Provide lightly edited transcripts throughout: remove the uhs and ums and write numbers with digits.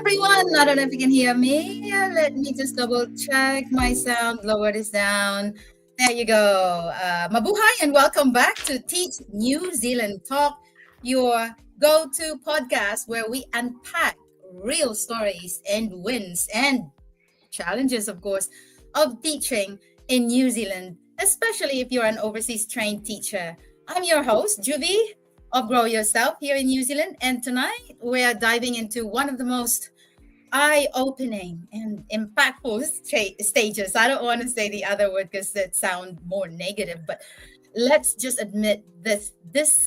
everyone. I don't know if you can hear me. Let me just double check my sound, lower this down. There you go. Mabuhay and welcome back to Teach New Zealand Talk, your go to podcast where we unpack real stories and wins and challenges, of course, of teaching in New Zealand, especially if you're an overseas trained teacher. I'm your host, Juvie of Grow Yourself here in New Zealand, and tonight we are diving into one of the most eye-opening and impactful stages. I don't want to say the other word because it sounds more negative, but let's just admit this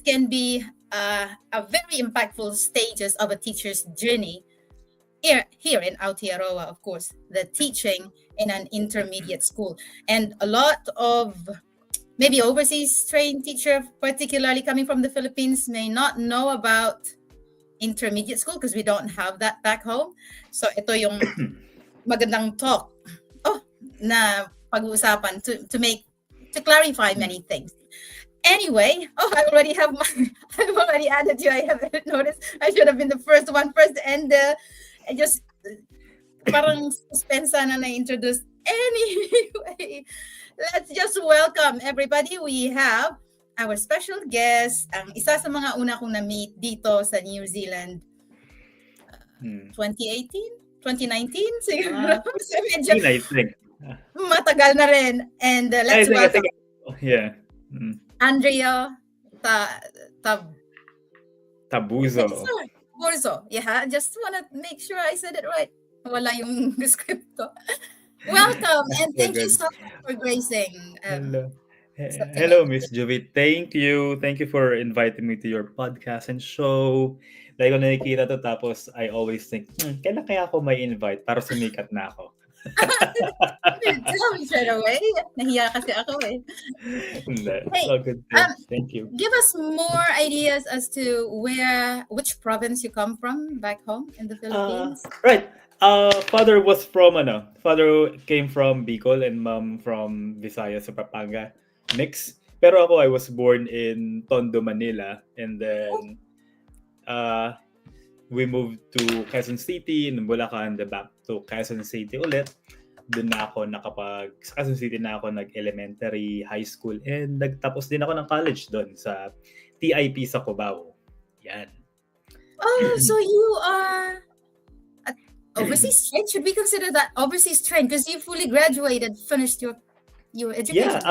can be a very impactful stages of a teacher's journey here in Aotearoa, of course, the teaching in an intermediate school. And a lot of maybe overseas trained teacher, particularly coming from the Philippines, may not know about intermediate school because we don't have that back home. So ito yung magandang talk na pag-uusapan to clarify many things. Anyway, I've already added you. I haven't noticed. I should have been the first and I just parang suspense na na-introduce. Anyway, let's just welcome everybody. We have our special guest, ang isa sa mga una kong na-meet dito sa New Zealand 2018, 2019 siguro. Medyo I think. matagal na rin. And let's welcome Yeah. Andrea Tabuzo. Burzo. Yeah, just want to make sure I said it right. Wala yung script ko. Welcome and thank you so much for gracing. Hello, Miss Juvie. Thank you. Thank you for inviting me to your podcast and show. Like ko nakikita to tapos I always think, kailan kaya ako may invite para sumikat na ako? Tell me straight away. Nahiya kasi ako eh. Hey, good. Thank you. Give us more ideas as to which province you come from back home in the Philippines. Right. Father came from Bicol and mom from Visayas sa Pampanga mix. Pero ako, I was born in Tondo, Manila, and then we moved to Quezon City, in Bulacan, and back to Quezon City ulit. Doon na ako sa Quezon City na ako nag-elementary, high school, and nagtapos din ako ng college doon sa TIP sa Cubao. Yan. Oh, so you are overseas trained? Should we consider that overseas trained because you fully graduated, finished your education?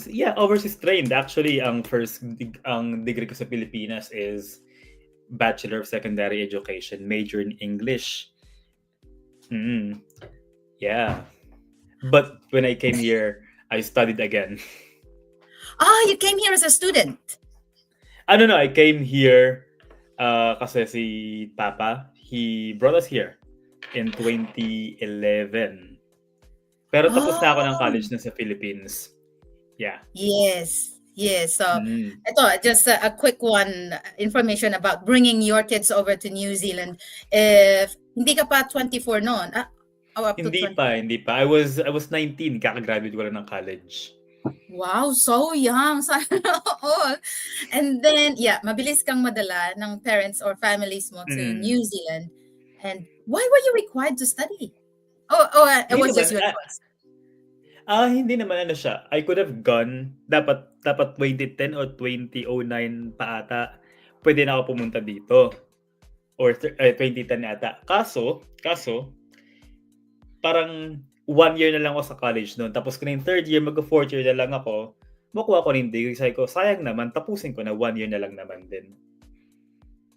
Yeah, overseas trained. Actually, ang degree ko sa Pilipinas is Bachelor of Secondary Education, major in English. Yeah. But when I came here, I studied again. You came here as a student? No, I came here kasi si Papa, he brought us here in 2011. Pero tapos na ako ng college na sa Philippines. Yeah. Yes. So ito, just a quick one, information about bringing your kids over to New Zealand. If hindi ka pa 24 noon, up to Hindi 20. pa. I was 19, kaka-graduate ko lang ng college. Wow, so young. All. And then, mabilis kang madala ng parents or families mo to New Zealand. And why were you required to study? It was just your choice. Hindi naman siya. I could have gone, dapat 2010 or 2009 pa ata, pwede na ako pumunta dito. Or 2010 ata. Kaso, parang 1 year na lang ako sa college noon. Tapos kung yung third year, mag-fourth year na lang ako, makuha ko rin degree. Sabi ko, sayang naman, tapusin ko na 1 year na lang naman din.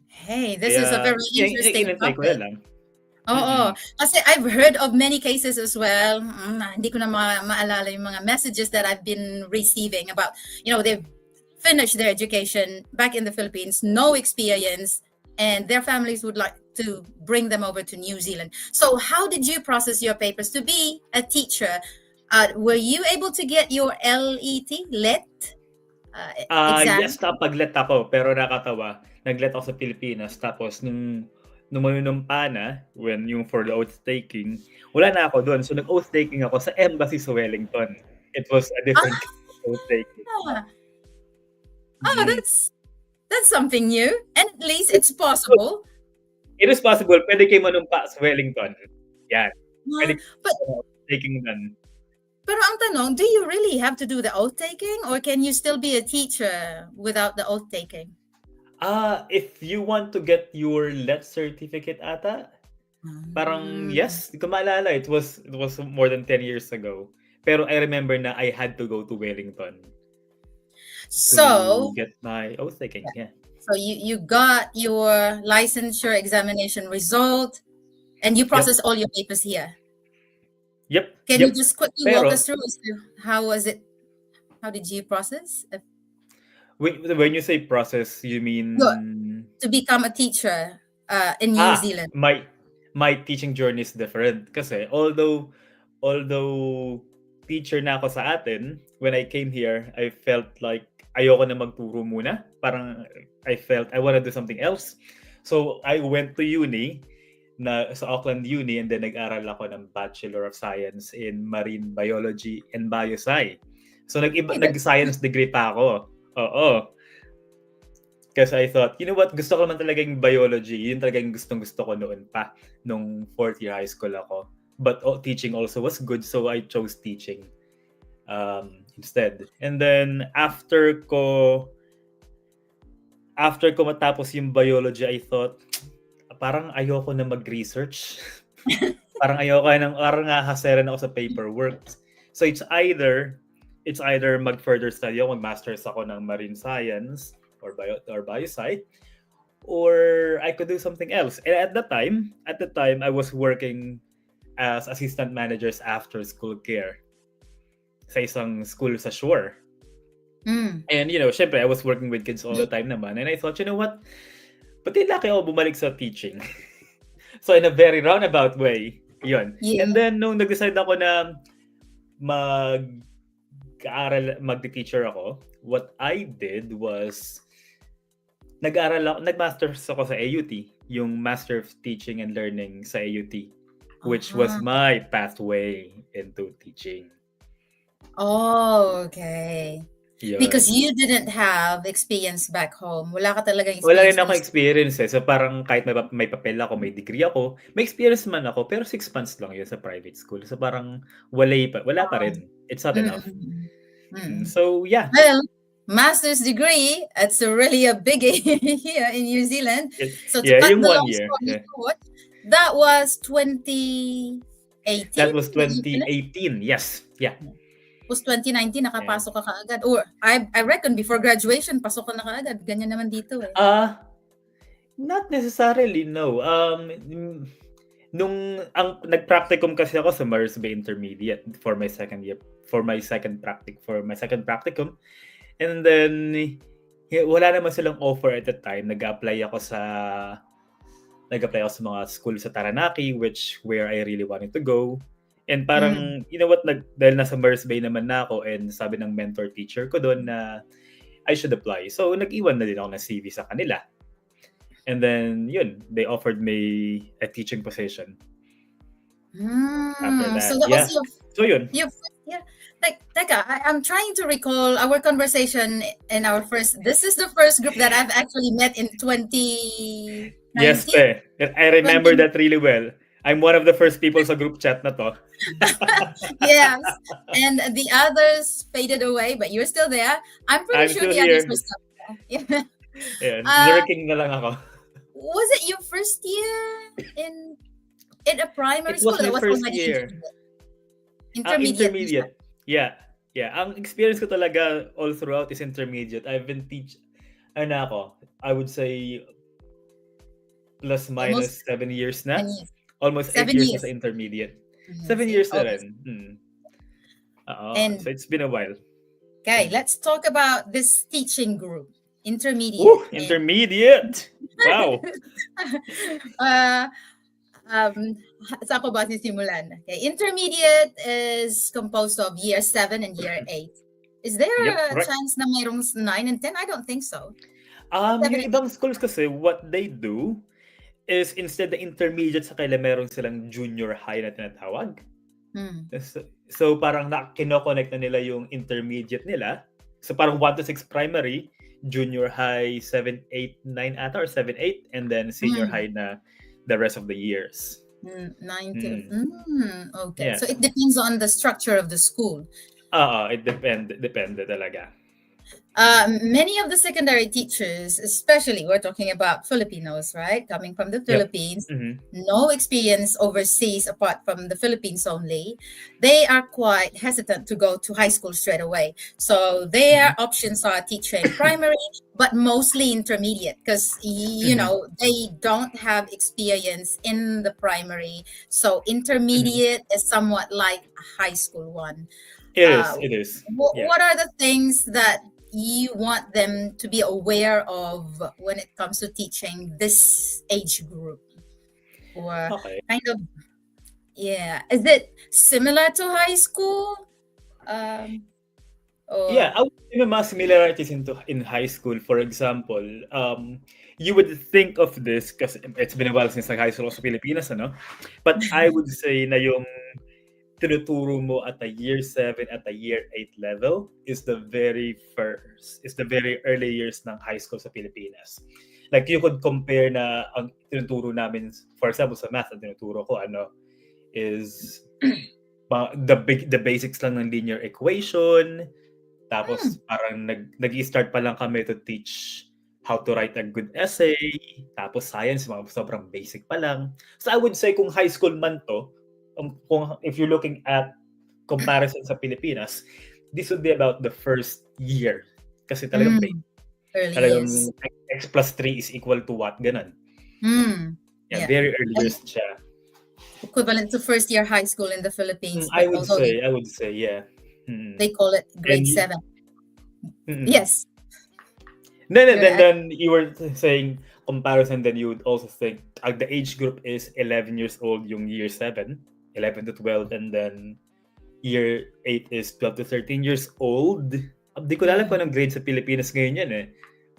Hey, this is a very interesting topic. Oo. Kasi I've heard of many cases as well. Hindi ko na maalala yung mga messages that I've been receiving about, they've finished their education back in the Philippines, no experience, and their families would like to bring them over to New Zealand. So how did you process your papers to be a teacher? Were you able to get your LET exam? Yes, pag-let ako, pero nakatawa. Nag-let ako sa Pilipinas, tapos nung manunumpa na, when yung for the oath taking, wala na ako doon. So nag-oath taking ako sa embassy sa Wellington. It was a different oath taking. That's something new, and at least it's possible. Irresponsible, pwede kayo manumpa sa Wellington. Yan. Ah, Pwede but taking done. pero ang tanong, do you really have to do the oath taking, or can you still be a teacher without the oath taking? If you want to get your let certificate ata, parang Mm. yes, di ko maalala. It was more than 10 years ago. Pero I remember na I had to go to Wellington to So, get my oath taking. Yeah. so you got your licensure examination result, and you Yep. processed all your papers here. Yep. Can you Yep. just quickly walk Pero us through as to how was it? How did you process? when you say process, you No, mean to become a teacher in New Zealand. my teaching journey is different kasi although teacher na ako sa atin, when I came here, I felt like ayoko na magturo muna. Parang I felt I want to do something else. So I went to uni sa Auckland Uni, and then nag-aral ako ng Bachelor of Science in Marine Biology and Biosci. So Hey, nag-science degree pa ako. Oo. Kasi I thought, you know what, gusto ko naman talaga yung biology. Yun talaga yung gustong-gusto ko noon pa, nung fourth year high school ako. But teaching also was good, so I chose teaching instead. And then, after ko matapos yung biology, I thought, parang ayoko na mag-research. parang hahaseran ako sa paperwork. So it's either mag-further study ako, mag-masters ako ng marine science, or biosci, or I could do something else. And at the time, I was working as assistant managers after school care sa isang school sa shore. And syempre, I was working with kids all the time naman. And I thought, you know what? Pati laki ako bumalik sa teaching. So in a very roundabout way, yun. Yeah. And then, nung nag-decide ako na mag-teacher ako, what I did was nag-masters ako sa AUT, yung Master of Teaching and Learning sa AUT, which was my pathway into teaching. Oh, okay. Yun. Because you didn't have experience back home. Wala ka talagang experience. Wala rin ako experience eh. So parang kahit may papel ako, may degree ako, may experience man ako, pero 6 months lang yun sa private school. So parang wala pa rin. It's not enough. So yeah. Well, master's degree, it's really a biggie here in New Zealand. So to cut yung the 1 long year. story short, that was 2018. That was 2018. Yes. Yeah. Was 2019 nakapasok ka kaagad, or I reckon before graduation pasok ka na kaagad. Ganyan naman dito eh. Not necessarily, no. Nag-practicum kasi ako sa Mars Bay Intermediate for my second practicum. And then wala naman silang offer at the time. Nag-apply ako sa mga school sa Taranaki, where I really wanted to go. And parang, you know what, dahil nasa Mars Bay naman na ako, and sabi ng mentor teacher ko doon na I should apply. So, nag-iwan na din ako ng CV sa kanila. And then, yun, they offered me a teaching position. After that, so that was so yun. Teka, I'm trying to recall our conversation in our this is the first group that I've actually met in 2019. Yes, I remember that really well. I'm one of the first people sa group chat na to. Yes. And the others faded away, but you're still there. I'm pretty sure the others were still there. Yeah, lurking na lang ako. Was it your first year in a primary school? It was my first year. Intermediate. Yeah. Ang experience ko talaga all throughout is intermediate. I've been I would say plus minus 7 years na. Almost 8 years na sa intermediate. 7 years na rin. So it's been a while. Okay, let's talk about this teaching group. Intermediate. Woo, intermediate! Wow! Saan ko ba sisimulan? Okay, intermediate is composed of year 7 and year 8. Is there a chance na mayroong 9 and 10? I don't think so. Yung ibang schools kasi, what they do is instead the intermediate sa kanila, meron silang junior high na tinatawag. So parang kinoconnect na nila yung intermediate nila. So parang 1 to 6 primary, junior high 7, 8, 9 ata, or 7, 8, and then senior high na the rest of the years. 90. Hmm. Okay. Yeah. So it depends on the structure of the school. It depende talaga. Many of the secondary teachers, especially we're talking about Filipinos, right? Coming from the Yep. Philippines, Mm-hmm. no experience overseas apart from the Philippines only. They are quite hesitant to go to high school straight away. So Mm-hmm. their options are teaching primary, but mostly intermediate because, Mm-hmm. they don't have experience in the primary. So Mm-hmm. intermediate is somewhat like a high school one. It uh, is. It is. Yeah. what are the things that you want them to be aware of when it comes to teaching this age group? Or Okay. kind of, yeah, is it similar to high school? Um, Yeah, or I would say may mga similarities in high school. For example, you would think of this kasi it's been a while since high school sa Pilipinas, ano? But I would say na yung tinuturo mo at a year 7 at a year 8 level is the very early years ng high school sa Pilipinas. Like you could compare na ang tinuturo namin, for example, sa math, ang tinuturo ko is the basics lang ng linear equation. Tapos parang nag-i-start pa lang kami to teach how to write a good essay. Tapos science, mga sobrang basic pa lang. So I would say kung high school man to, if you're looking at comparison sa Pilipinas, this would be about the first year. Kasi talagang basic. early Talagang years. x plus 3 is equal to what? Ganun. Yeah, Yeah. very early And years siya. equivalent to first year high school in the Philippines, I but would although say, yeah. they call it And grade 7. mm, Yes, then, you're then, at, then you were saying comparison, then you would also think the age group is 11 years old yung year 7, 11 to 12, and then year 8 is 12 to 13 years old. Di ko na alam kung anong grade sa Pilipinas ngayon yan eh.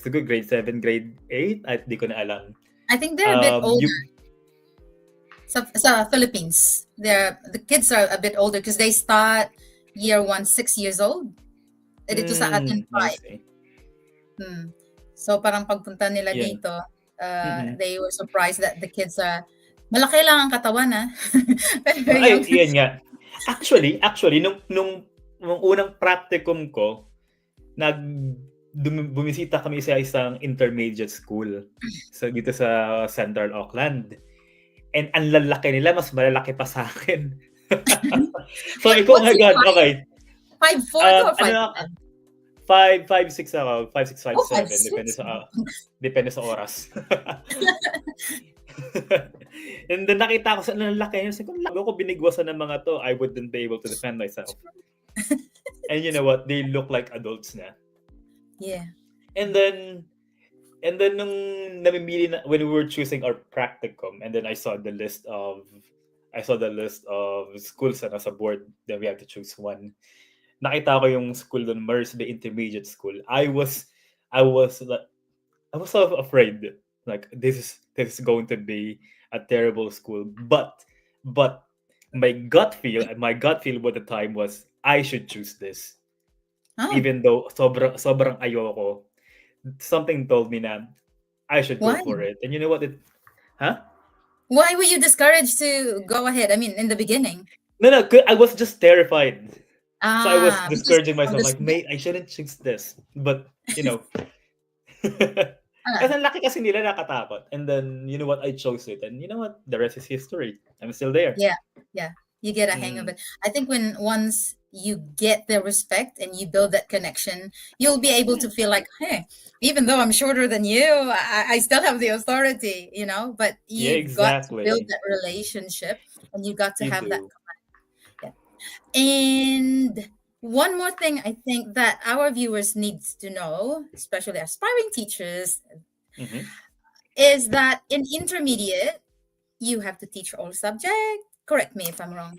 Siguro grade 7, grade 8, at di ko na alam. I think they're a bit older. You, Sa Philippines, the kids are a bit older because they start year 1 6 years old. Dito sa atin I 5. see. So parang pagpunta nila Yeah. dito, Mm-mm. they were surprised that the kids are malaki lang ang katawan, Pero Ay, yung yan nga. Actually, nung unang practicum ko, bumisita kami sa isang intermediate school dito sa Central Auckland. And ang lalaki nila, mas malalaki pa sa akin. So, ikaw, oh my God, okay. 5'4" or 5'10"? 5'6" ako, 5'6", 5'7", Oh, 5'6". Depende sa oras. And then nakita ko sa lalaki niya, kung ko binigwasan ng mga to, I wouldn't be able to defend myself. And you know what? They look like adults na. Yeah. And then nung namimili na, when we were choosing our practicum, and then I saw the list of schools na sa board, then we had to choose one. Nakita ko yung school doon, Mersey Intermediate School. I was sort of afraid, like this is going to be a terrible school. But my gut feel at the time was I should choose this. Oh. Even though sobrang ayoko, something told me na I should go for it. And you know what? Why were you discouraged to go ahead? I mean, in the beginning. No, I was just terrified. So I was discouraging myself, like, mate, I shouldn't choose this. But, you know, kasi ang laki kasi nila nakatakot. And then, you know what, I chose it. And you know what, the rest is history. I'm still there. Yeah. You get a hang of it. I think once you get the respect and you build that connection, you'll be able to feel like, hey, even though I'm shorter than you, I still have the authority, but you've got to build that relationship and you got to have that. Yeah. And one more thing I think that our viewers need to know, especially aspiring teachers, is that in intermediate, you have to teach all subjects. Correct me if I'm wrong.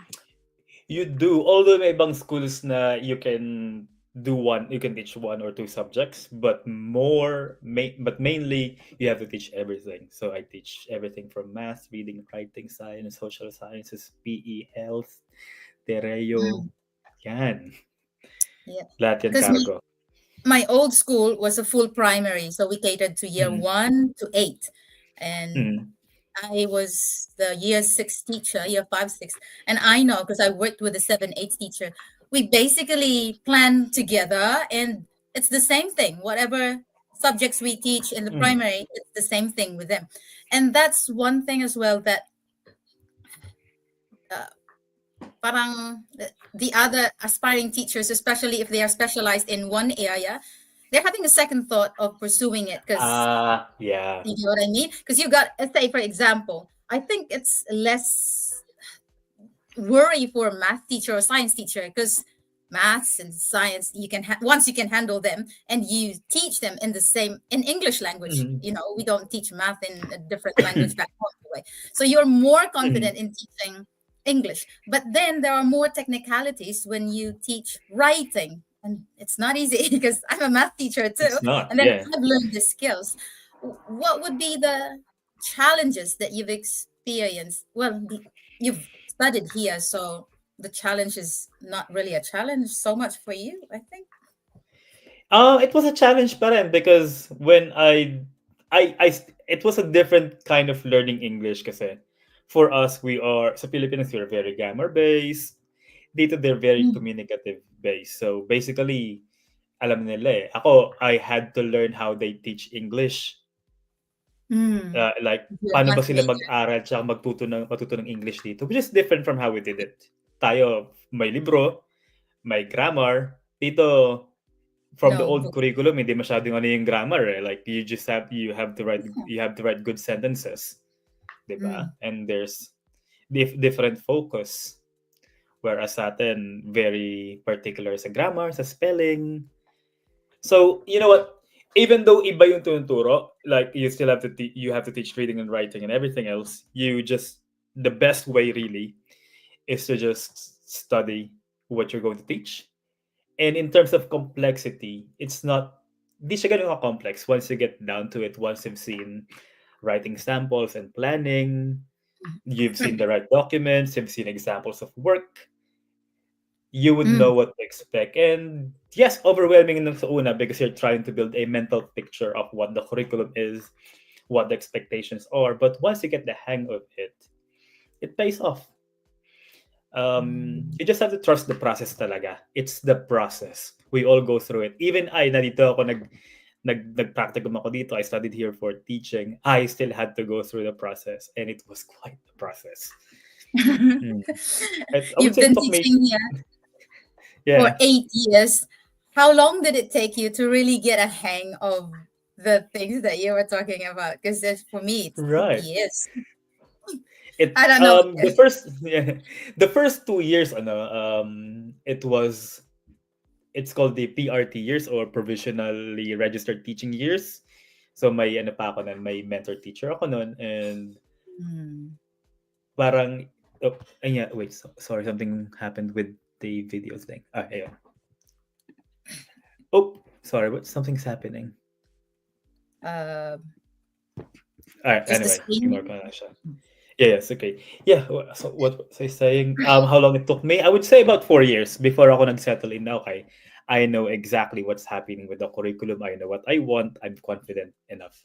You do. Although may ibang schools na you can teach 1 or 2 subjects, but mainly you have to teach everything. So I teach everything from math, reading, writing, science, social sciences, PE, health, Tereo. Yan. Yeah. Lahat yan cargo. My old school was a full primary, so we catered to year 1 to 8. And I was the year six teacher, year five, six, and I know because I worked with a seven, eight teacher. We basically plan together, and it's the same thing. Whatever subjects we teach in the Mm. primary, it's the same thing with them. And that's one thing as well that uh, parang the other aspiring teachers, especially if they are specialized in one area, they're having a second thought of pursuing it because Yeah. you know what I mean? Because you got, let's say, for example, I think it's less worry for a math teacher or science teacher because maths and science you can once you can handle them and you teach them in the same in English language. Mhm. You know, we don't teach math in a different language back home anyway, so you're more Mhm. confident in teaching English. But then there are more technicalities when you teach writing, and it's not easy because I'm a math teacher too, It's not. and then Yeah. I've learned the skills. What would be the challenges that you've experienced? Well, you've studied here, so the challenge is not really a challenge so much for you, I think. It was a challenge pa rin because when it was a different kind of learning English kasi for us, we are, sa Philippines, we're very grammar-based. Dito, they're very Mm. communicative-based. So basically, alam nila eh. Ako, I had to learn how they teach English. Mm. Like, You're a paano ba math sila major. mag-aral tsaka matuto ng English dito? Which is different from how we did it. Tayo, may libro, may grammar. Dito, from the No old book. curriculum, hindi masyadong ano yung grammar eh. Like, you have to write, Yeah. good sentences. Diba? Mm. And there's different focus. Whereas sa atin, very particular sa grammar, sa spelling. So, you know what? Even though iba yung tunuturo, like you still have to you have to teach reading and writing and everything else, the best way really is to just study what you're going to teach. And in terms of complexity, it's not di siya ganun ka-complex once you get down to it, once you've seen writing samples and planning, you've seen the right documents, you've seen examples of work, you would Mm. know what to expect. And yes, overwhelming nung sa una because you're trying to build a mental picture of what the curriculum is, what the expectations are. But once you get the hang of it, it pays off. Mm. You just have to trust the process talaga. It's the process. We all go through it. Even I, nandito ako nag-practicum ako dito. I studied here for teaching. I still had to go through the process, and it was quite the process. Hmm. I would You've say it been took me, teaching here for yeah, 8 years. How long did it take you to really get a hang of the things that you were talking about? Because for me, it took right. years. It I don't know. the first yeah, the first 2 years it was it's called the PRT years or provisionally registered teaching years. So may ano pa ako nun, may mentor teacher ako nun and Mm. parang oh, yeah, wait, sorry, something happened with the video thing. Ayun. Oh, sorry, what something's happening. Uh, All right, just the anyway, ignore screen. ko na lang siya. Yeah, yes, okay. Yeah, so what was I saying? How long it took me? I would say about 4 years before ako nag-settle in. Okay, I know exactly what's happening with the curriculum. I know what I want. I'm confident enough.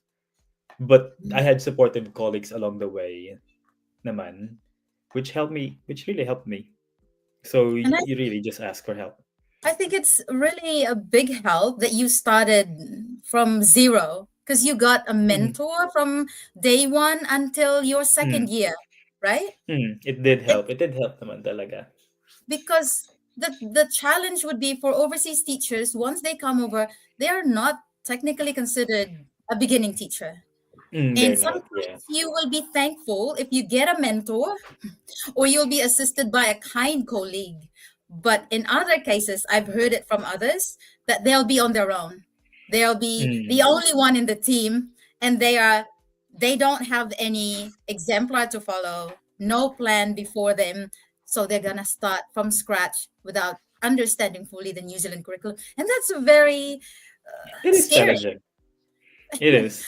But I had supportive colleagues along the way naman, which really helped me. So And you really just ask for help. I think it's really a big help that you started from zero because you got a Mm, mentor from day one until your second mm, year, right? it did It help. It did help naman talaga. because the challenge would be for overseas teachers once they come over, they are not technically considered a beginning teacher. They're And not. Yeah. sometimes you will be thankful if you get a mentor or you'll be assisted by a kind colleague. But in other cases, I've heard it from others that they'll be on their own. They'll be the Mm, only one in the team, and they don't have any exemplar to follow, no plan before them, so they're gonna start from scratch without understanding fully the New Zealand curriculum, and that's very it is scary. challenging. It is.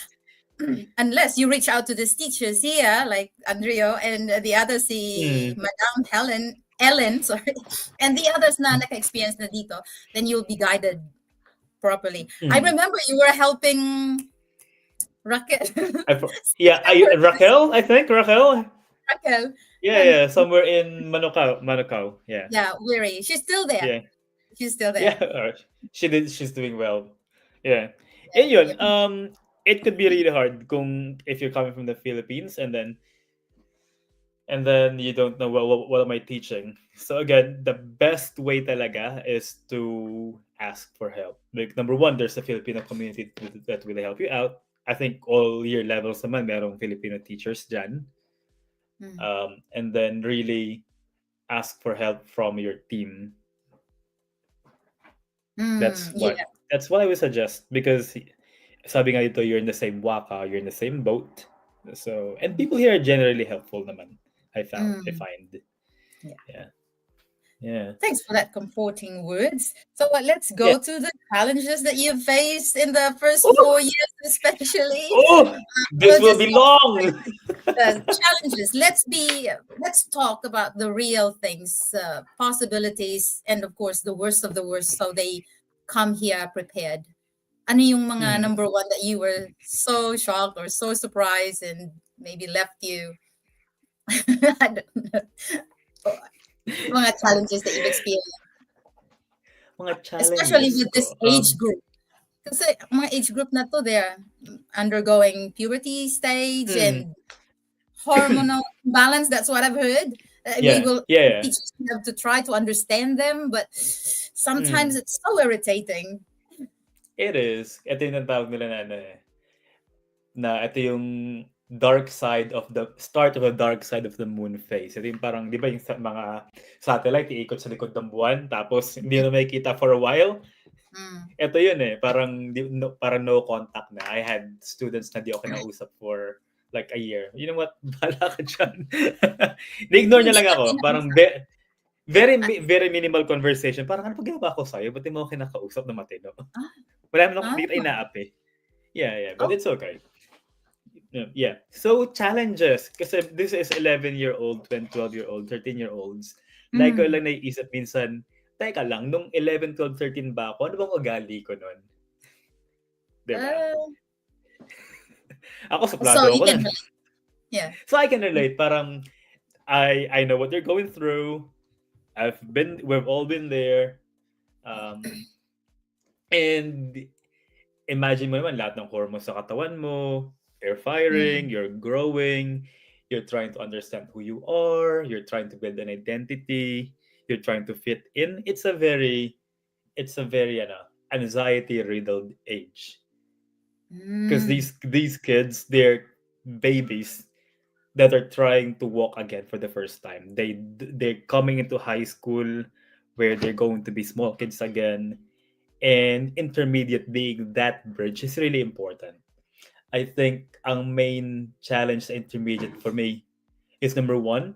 Unless you reach out to these teachers here, like Andrio and the other si Mm, Madame Ellen, sorry, and the others na naka-experience na dito, then you'll be guided properly. I mm. remember you were helping Raquel. Yeah, Raquel, I think Raquel. Raquel. Yeah, And yeah, somewhere in Manukau. Yeah, yeah, weary. She's still there. yeah, She's still there. yeah. She's doing well. Yeah. And yun, Yeah. it could be really hard kung if you're coming from the Philippines and then you don't know what am I teaching. So again, the best way talaga is to ask for help. Like number one, there's a Filipino community that will help you out. I think all year levels naman merong Filipino teachers dyan. Mm. And then really ask for help from your team. Mm, That's what yeah. that's what I would suggest because sabi nga dito, you're in the same waka, you're in the same boat. So and people here are generally helpful naman. I Mm, find. yeah. Yeah. Yeah. Thanks for that comforting words. So let's Yeah. go to the challenges that you've faced in the first Oh, 4 years, especially. oh, this We'll will just be long. challenges. Let's talk about the real things, possibilities, and of course the worst of the worst. So they come here prepared. Ano yung mga Mm. number one that you were so shocked or so surprised and maybe left you? I don't know. Mga challenges that you've experienced, Mga especially challenges with ko. this age group. Kasi mga age group na to, they're undergoing puberty stage Mm. and hormonal balance. That's what I've heard. We Yeah. will Yeah. Yeah. teach them to try to understand them, but sometimes Mm. it's so irritating. It is. Ito yung tinatawag nila na ano eh. Na ito yung dark side of the start of the dark side of the moon phase. Ito yung parang, di ba yung mga satellite iikot sa likod ng buwan tapos hindi na makikita for a while? Mm. Ito yun eh. Parang no contact na. I had students na di ako kinausap for like a year. You know what? Bahala ka dyan. Ni-ignore niya Hindi lang ka ako. Parang kinausap. very minimal conversation. Parang ano pa ginawa ko sa'yo? Ba't di mo ako kinakausap na matino? Ah, Wala naman ako, ah, hindi kita inaapi. Yeah. But oh, it's okay. Yeah. So, challenges. Kasi this is 11-year-old, 12-year-old, 13-year-olds. Like ko mm. lang naiisip minsan, teka lang, nung 11, 12, 13 ba ako, ano bang ugali ko nun? Diba? Uh, Ako, so suplado you ako can nun. relate. Yeah. So, I can relate. Parang, I know what they're going through. We've all been there. Um, and imagine mo naman lahat ng hormones sa katawan mo, you're firing, Mm. you're growing, you're trying to understand who you are, you're trying to build an identity, you're trying to fit in. It's a very anxiety riddled age because Mm. these kids, they're babies that are trying to walk again for the first time. They're coming into high school where they're going to be small kids again, and intermediate being that bridge is really important. I think ang main challenge sa intermediate for me is number one,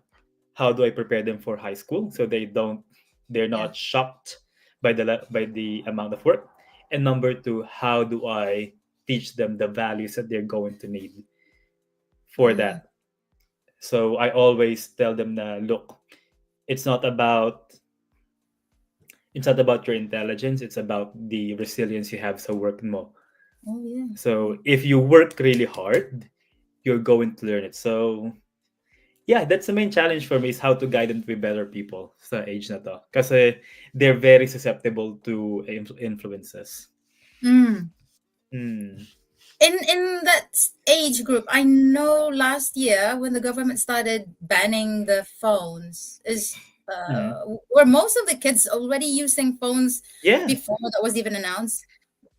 how do I prepare them for high school so they're Yeah. not shocked by the amount of work, and number two, how do I teach them the values that they're going to need for Mm. that. So I always tell them na look, it's not about it's not about your intelligence, it's about the resilience you have sa work mo. Oh yeah. So if you work really hard, you're going to learn it. So yeah, that's the main challenge for me is how to guide them to be better people sa age na to. Kasi they're very susceptible to influences. Mm. Mm. In that age group, I know last year when the government started banning the phones, Mhm. were most of the kids already using phones Yeah. before that was even announced?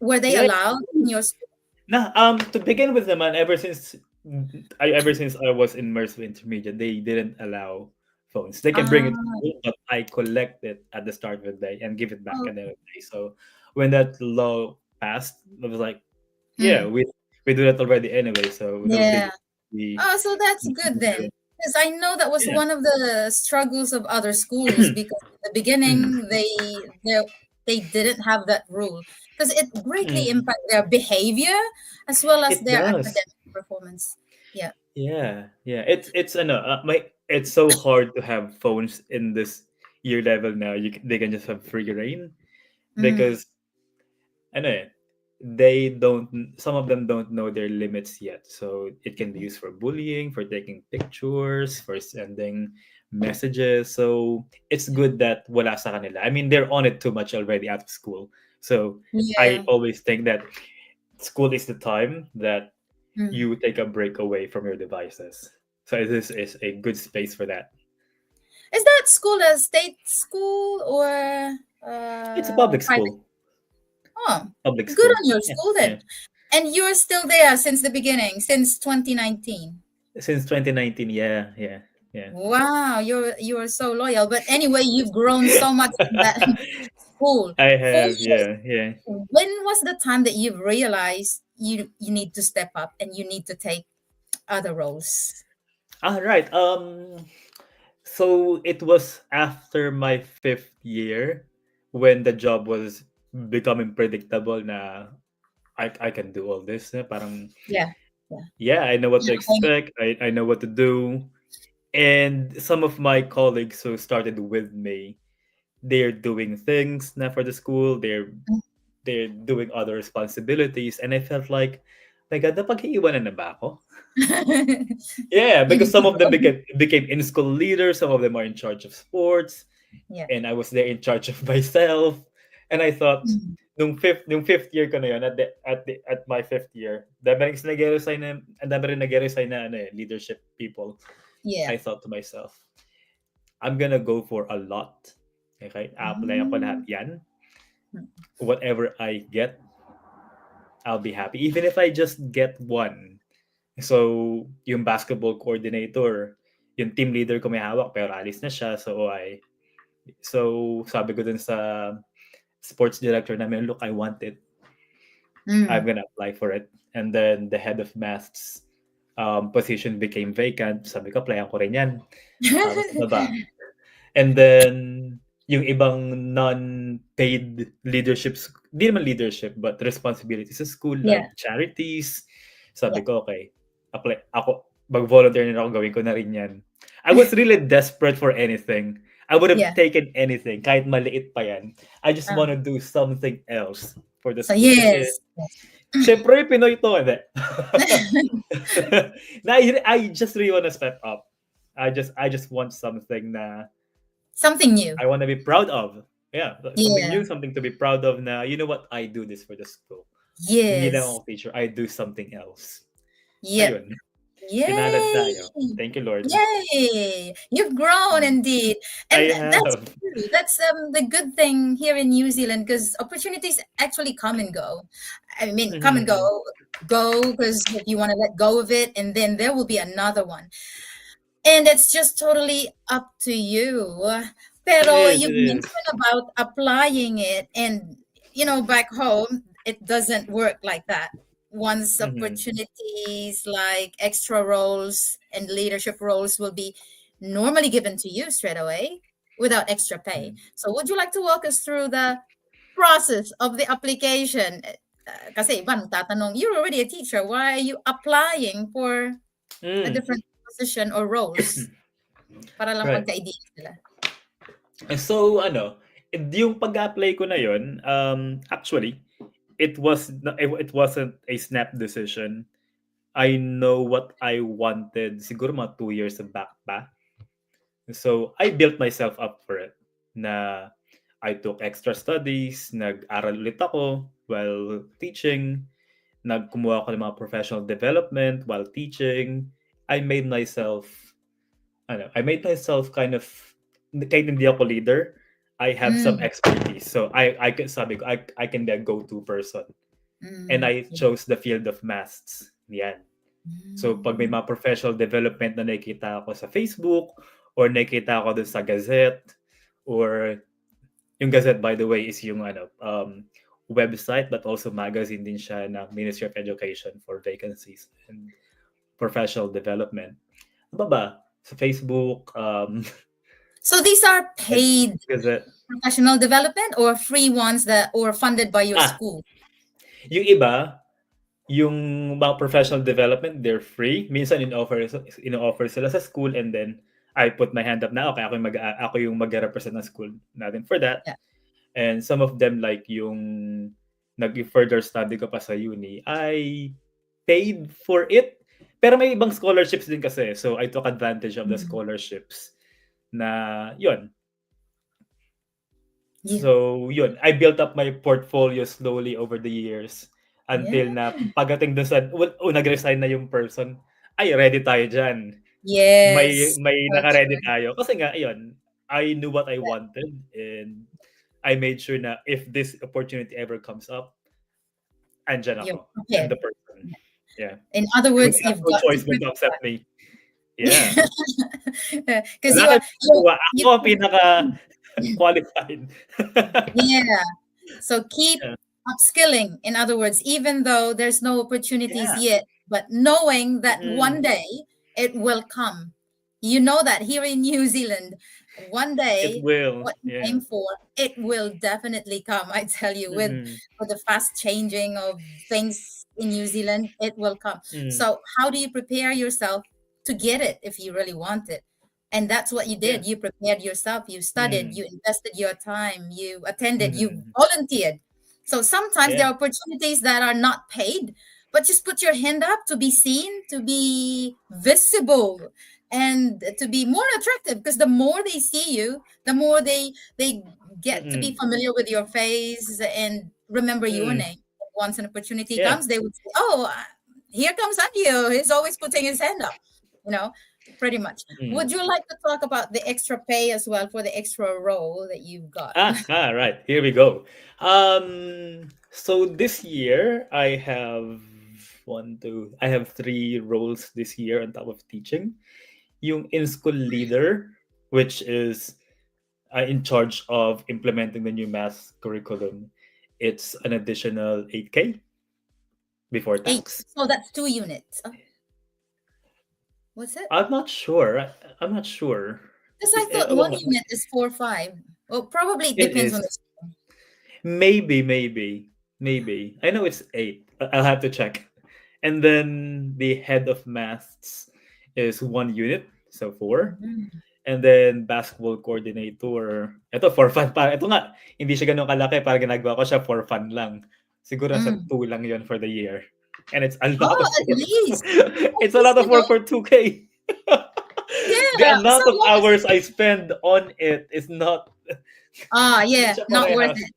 Were they Yeah. allowed in your school? Nah, to begin with naman, ever since I was in Mercer Intermediate, they didn't allow phones. They can bring it to Ah, school, but I collect it at the start of the day and give it back oh, at the end of the day. So when that law passed, I was like, yeah, mm, we do that already anyway, so no big yeah. we Oh, so that's good then. Because I know that was yeah. one of the struggles of other schools because in the Mm, beginning they didn't have that rule because it greatly mm. impacted their behavior as well as It their does. academic performance. Yeah. Yeah. It's so hard to have phones in this year level now. They can just have free reign Mm, because ano eh, some of them don't know their limits yet. So it can be used for bullying, for taking pictures, for sending messages. So it's good that wala sa kanila. I mean, they're on it too much already out of school. So I Yeah. always think that school is the time that Mm. you take a break away from your devices. So this is a good space for that. Is that school a state school or It's a public private? school. Oh, Public good school. on your Yeah, school yeah. then. And you're still there since the beginning, since 2019. Since 2019, yeah, yeah, yeah. Wow, you're so loyal. But anyway, you've grown so much in that school. I 4 years. have, yeah, yeah. When was the time that you've realized you need to step up and you need to take other roles? Right. So it was after my fifth year when the job was becoming predictable. Na I can do all this. Parang Yeah. Yeah. yeah, I know what to Yeah. expect. I know what to do. And some of my colleagues who started with me, they're doing things na for the school. They're doing other responsibilities, and I felt like, my God, napag-iiwanan na ba ako? Yeah, You because need to some of them grow. became in school leaders, some of them are in charge of sports, Yeah. and I was there in charge of myself. And I thought, Mm. nung fifth year ko na yun, at my fifth year, dami rin nag-resign na, ang dami rin nag-resign na leadership people. Yeah. I thought to myself, I'm gonna go for a lot. Okay, apply ako lahat Mm. yan. Whatever I get, I'll be happy. Even if I just get one. So, yung basketball coordinator, yung team leader ko may hawak pero alis na siya. So sabi ko dun sa sports director namin, look, I want it. I'm Mm. gonna apply for it. And then the head of maths position became vacant. Sabi ko, applyan ko rin yan para sa baba. And then, yung ibang non-paid leaderships, di naman leadership, but responsibilities sa school, Yeah. like charities. Yeah. Sabi ko, okay, mag-volunteer na ako, gawin ko na rin yan. I was really desperate for anything. I would have Yeah. taken anything, kahit maliit pa yan. I just Uh, want to do something else for the so school. Kasi, yes. syempre, Pinoy to, hindi. I just really want to step up. I just want something na Something new. I want to be proud of. Yeah, something Yeah. new, something to be proud of na, you know what, I do this for the school. Hindi lang Yes. ako teacher, I do something else. Yep. Ayun, pinalad Yay. tayo. Thank you, Lord. Yay. You've grown Mm. indeed. I And that's have. true. That's the good thing here in New Zealand because opportunities actually come and go. I mean, come and Mhm. go because if you want to let go of it, and then there will be another one. And it's just totally up to you. It Pero is, you it is. mentioned about applying it, and back home, it doesn't work like that. Once Mhm. opportunities like extra roles and leadership roles will be normally given to you straight away without extra pay. Mm. So, would you like to walk us through the process of the application? Kasi iba tatanong, you're already a teacher. Why are you applying for a Mm. different position or roles para lang Right. magka-idea sila. So, yung pag-apply ko na yun, actually, it wasn't a snap decision. I know what I wanted siguro mga 2 years back pa. So, I built myself up for it. Na I took extra studies, nag-aral ulit ako while teaching, kumuha ako ng mga professional development while teaching. I made myself, I made myself kind of, kahit hindi ako leader, I have some Mm, expertise. So, sabi ko, I can be a go-to person. And mm, I chose the field of maths. Yan. So, pag may mm. mga professional development na nakikita ako sa Facebook or nakikita ako dun sa Gazette or yung Gazette, by the way, is yung website but also magazine din siya ng Ministry of Education for vacancies and professional development. Ano ba? Sa Facebook, So these are paid Gazette. professional development or free ones that or funded by your Ah, school? yung iba, yung mga professional development, they're free. Minsan in-offer sila sa school and then I put my hand up na okay, ako yung mag-represent ng school natin for that. Yeah. And some of them like yung nag-further study ka pa sa uni, I paid for it. Pero may ibang scholarships din kasi. So, I took advantage of the Mm. scholarships na, yun. Yeah. So, yun. I built up my portfolio slowly over the years until Yeah. na pagdating dun sa, nag-resign na yung person, ay, ready tayo dyan. May, Yes. may So naka-ready true. tayo. Kasi nga, yun, I knew what I wanted and I made sure na if this opportunity ever comes up, andyan You're ako. I'm prepared. the person. Yeah. In other They would words, have you've no got to choice but to prepare. accept me. Yeah. Because Wala you are kang magagawa. Ako you ang pinaka-qualified. yeah. So keep Yeah. upskilling. In other words, even though there's no opportunities Yeah. yet, but knowing that Mm-mm. one day it will come. You know that here in New Zealand, one It day will. what you Yeah. aim for, it will definitely come. I tell you, Mm-mm. with the fast changing of things in New Zealand, it will come. Mm. So how do you prepare yourself to get it if you really want it? And that's what you Yeah. did. You prepared yourself, you studied, Mm. you invested your time, you attended, you Mm. volunteered. So sometimes there Yeah. are opportunities that are not paid, but just put your hand up to be seen, to be visible, and to be more attractive, because the more they see you, the more they get to be Mm-mm. familiar with your face and remember your Mm. name. Once an opportunity Yeah. comes, they would say, "Oh, here comes Andio. He's always putting his hand up." You know, pretty much. Mm. Would you like to talk about the extra pay as well for the extra role that you've got? Right. Here we go. So this year I have I have three roles this year on top of teaching. Yung in-school leader, which is in charge of implementing the new math curriculum. It's an additional 8K before Eight. tax. So that's 2 units. What's it? I'm not sure. I'm not sure. Because I thought Ewan one ko. unit is 4 5. Well, probably it It depends is. on the. Maybe. I know it's 8. I'll have to check. And then the head of maths is 1 unit, so 4. Mhm. And then basketball coordinator. Ito for fun pa. Ito nga, hindi siya ganun kalaki para ginagawa ko siya for fun lang. Siguro sa Mm. 2 lang yon for the year. And it's a lot Oh, of at work. least. At It's a least, lot of work for 2K. The yeah. So amount of long as hours I spend on it is not hindi yeah, siya not worth parehas. it.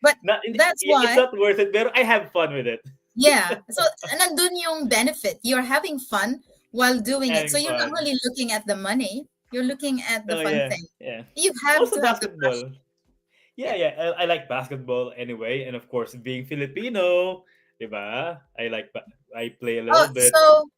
But that's It's why, not worth it, pero I have fun with it. yeah. So nandun yung benefit. You're having fun while doing it. So Having you're not fun. really looking at the money. You're looking at the Oh fun yeah, thing. yeah. You have Also to have the passion. basketball. Yeah, Yeah. yeah. I like basketball anyway, and of course, being Filipino, diba? I play a Oh, little bit. so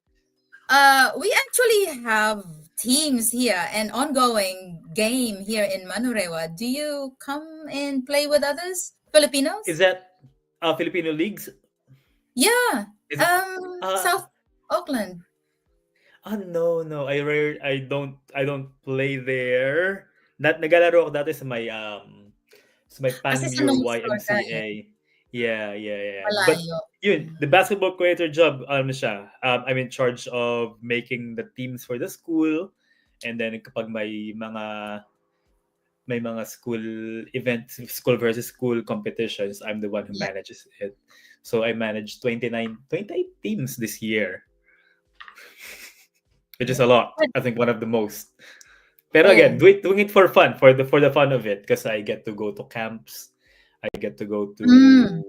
we actually have teams here, an ongoing game here in Manurewa. Do you come and play with others, Is Filipinos? that Filipino leagues? Yeah, Is it? South Auckland. No. I don't play there. Nagalaro ako dati sa may Kasi sa Panmure North Shore YMCA. tayo, Yeah. But malayo. yun, the basketball coordinator job, siya, I'm in charge of making the teams for the school, and then kapag may mga school events, school versus school competitions, I'm the one who Yeah. manages it. So I managed 28 teams this year, which is Yeah. a lot. I think one of the most. Pero again, Oh. doing it for fun, for the fun of it, because I get to go to camps, I get to go to Mm.